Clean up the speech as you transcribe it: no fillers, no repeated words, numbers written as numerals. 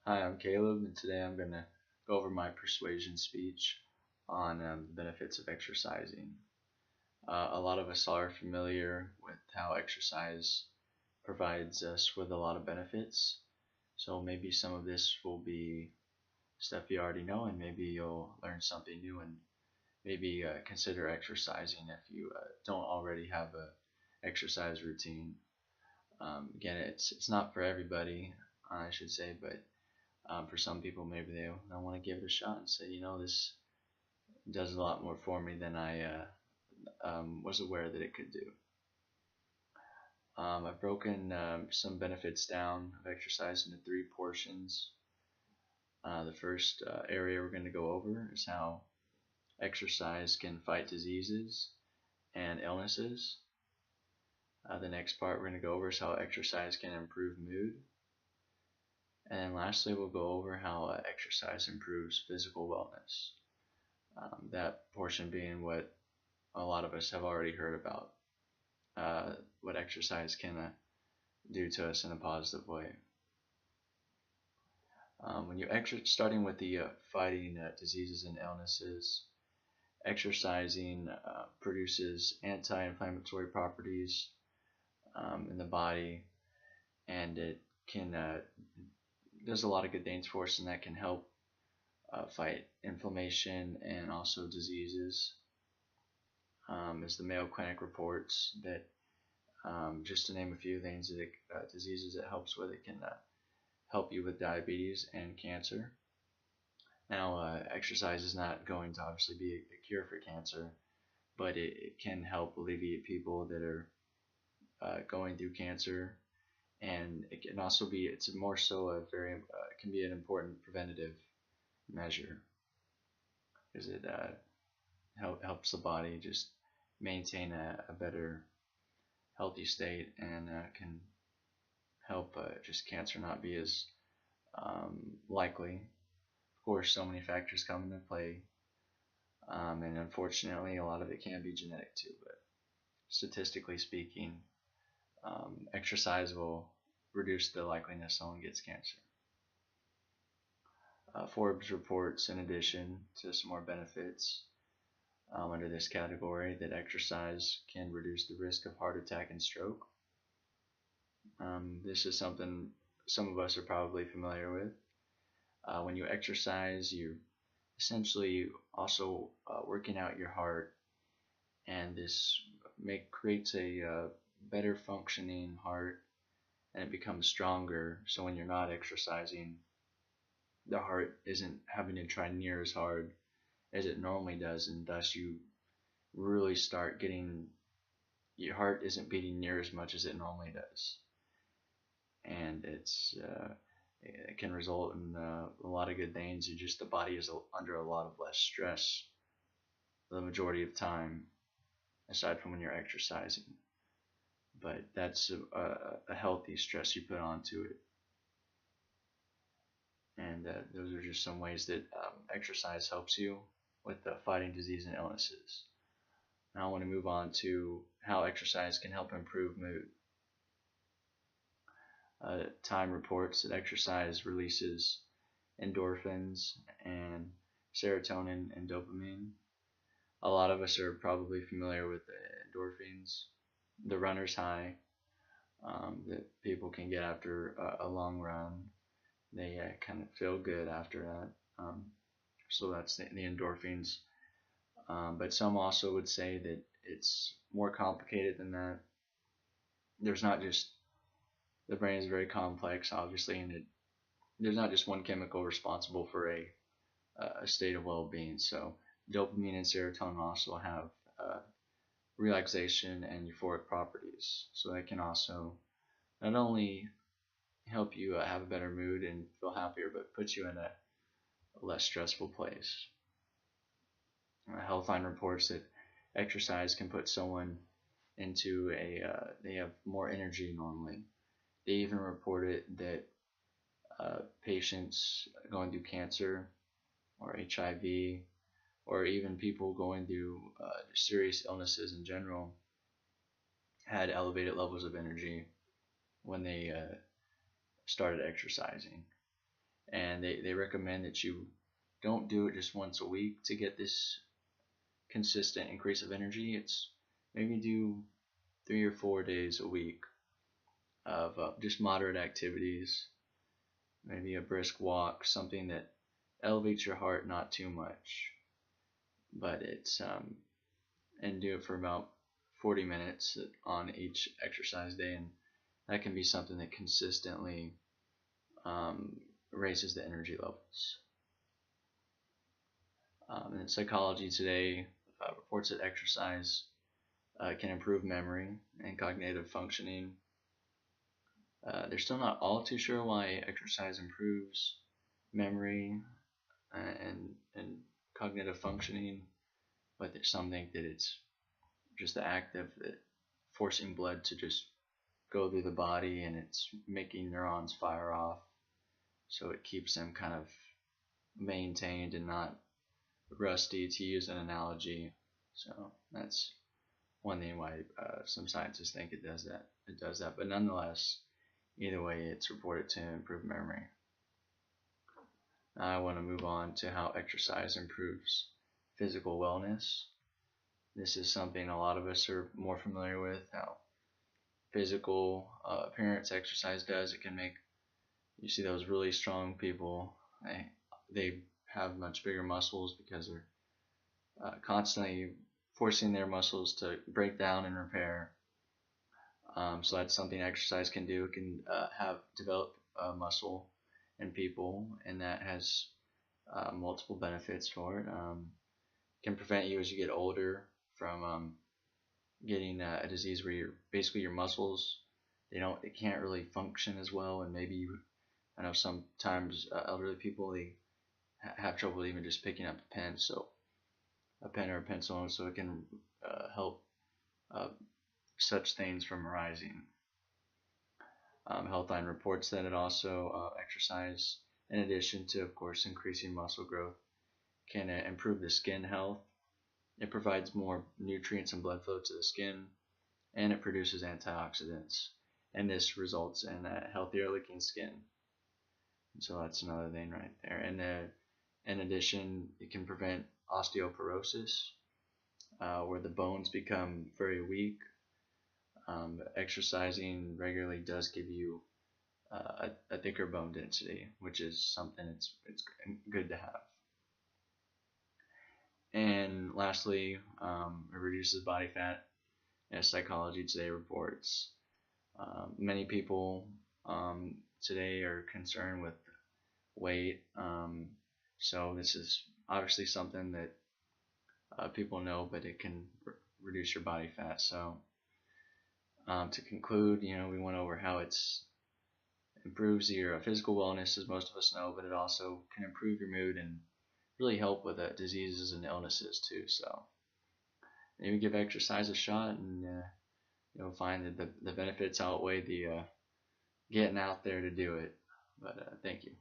Hi, I'm Caleb, and today I'm going to go over my persuasion speech on the benefits of exercising. A lot of us are familiar with how exercise provides us with a lot of benefits, so maybe some of this will be stuff you already know, and maybe you'll learn something new and maybe consider exercising if you don't already have a exercise routine. Again, it's not for everybody, I should say, but for some people, maybe they want to give it a shot and say, this does a lot more for me than I was aware that it could do. I've broken some benefits down of exercise into three portions. The first area we're going to go over is how exercise can fight diseases and illnesses. The next part we're going to go over is how exercise can improve mood. And lastly, we'll go over how exercise improves physical wellness. That portion being what a lot of us have already heard about, what exercise can do to us in a positive way. When you starting with the fighting diseases and illnesses, exercising produces anti-inflammatory properties in the body, and it can does a lot of good things for us, and that can help fight inflammation and also diseases. As the Mayo Clinic reports that, just to name a few things that diseases it helps with, it can help you with diabetes and cancer. Now, exercise is not going to obviously be a cure for cancer, but it can help alleviate people that are going through cancer, and it can also be, it's more so a very, it can be an important preventative measure because it helps the body just maintain a better healthy state, and can help just cancer not be as likely. Of course, so many factors come into play, and unfortunately, a lot of it can be genetic too. But statistically speaking, exercise will reduce the likeliness someone gets cancer. Forbes reports, in addition to some more benefits under this category, that exercise can reduce the risk of heart attack and stroke. This is something some of us are probably familiar with. When you exercise, you're essentially also working out your heart, and this creates a better functioning heart, and it becomes stronger. So when you're not exercising, the heart isn't having to try near as hard as it normally does, and thus you really start getting, your heart isn't beating near as much as it normally does, and it can result in a lot of good things. And just the body is under a lot of less stress the majority of time, aside from when you're exercising. But that's a healthy stress you put onto it. And those are just some ways that exercise helps you with fighting disease and illnesses. Now I want to move on to how exercise can help improve mood. Time reports that exercise releases endorphins and serotonin and dopamine. A lot of us are probably familiar with the endorphins, the runner's high that people can get after a long run. They kind of feel good after that. So that's the endorphins. But some also would say that it's more complicated than that. There's not just, the brain is very complex, obviously, and there's not just one chemical responsible for a state of well-being. So dopamine and serotonin also have relaxation and euphoric properties. So that can also not only help you have a better mood and feel happier, but put you in a less stressful place. Healthline reports that exercise can put someone into they have more energy normally. They even reported that patients going through cancer or HIV, or even people going through serious illnesses in general, had elevated levels of energy when they started exercising. and they recommend that you don't do it just once a week to get this consistent increase of energy. It's maybe do 3 or 4 days a week of just moderate activities, maybe a brisk walk, something that elevates your heart, not too much, but it's and do it for about 40 minutes on each exercise day, and that can be something that consistently raises the energy levels. And Psychology Today reports that exercise can improve memory and cognitive functioning. They're still not all too sure why exercise improves memory and cognitive functioning, but some think that it's just the act of forcing blood to just go through the body, and it's making neurons fire off, so it keeps them kind of maintained and not rusty, to use an analogy. So that's one thing why some scientists think it does that. But nonetheless, either way, it's reported to improve memory. Now I want to move on to how exercise improves physical wellness. This is something a lot of us are more familiar with, how physical appearance exercise does. It can make you see those really strong people, they have much bigger muscles because they're constantly forcing their muscles to break down and repair. So that's something exercise can do. It can develop muscle in people, and that has multiple benefits for it. Can prevent you as you get older from getting a disease where basically your muscles they can't really function as well, and maybe I know sometimes elderly people they have trouble even just picking up a pen, or a pencil, so it can help such things from arising. Healthline reports that it also exercise, in addition to of course increasing muscle growth, can improve the skin health. It provides more nutrients and blood flow to the skin, and it produces antioxidants, and this results in a healthier looking skin. So that's another thing right there. And in addition, it can prevent osteoporosis, where the bones become very weak. Exercising regularly does give you a thicker bone density, which is something it's good to have. And lastly, it reduces body fat, as Psychology Today reports. Many people today are concerned with weight, so this is obviously something that people know, but it can reduce your body fat. So to conclude, we went over how it improves your physical wellness, as most of us know, but it also can improve your mood and really help with diseases and illnesses too. So maybe give exercise a shot, and you'll find that the benefits outweigh the getting out there to do it. But thank you.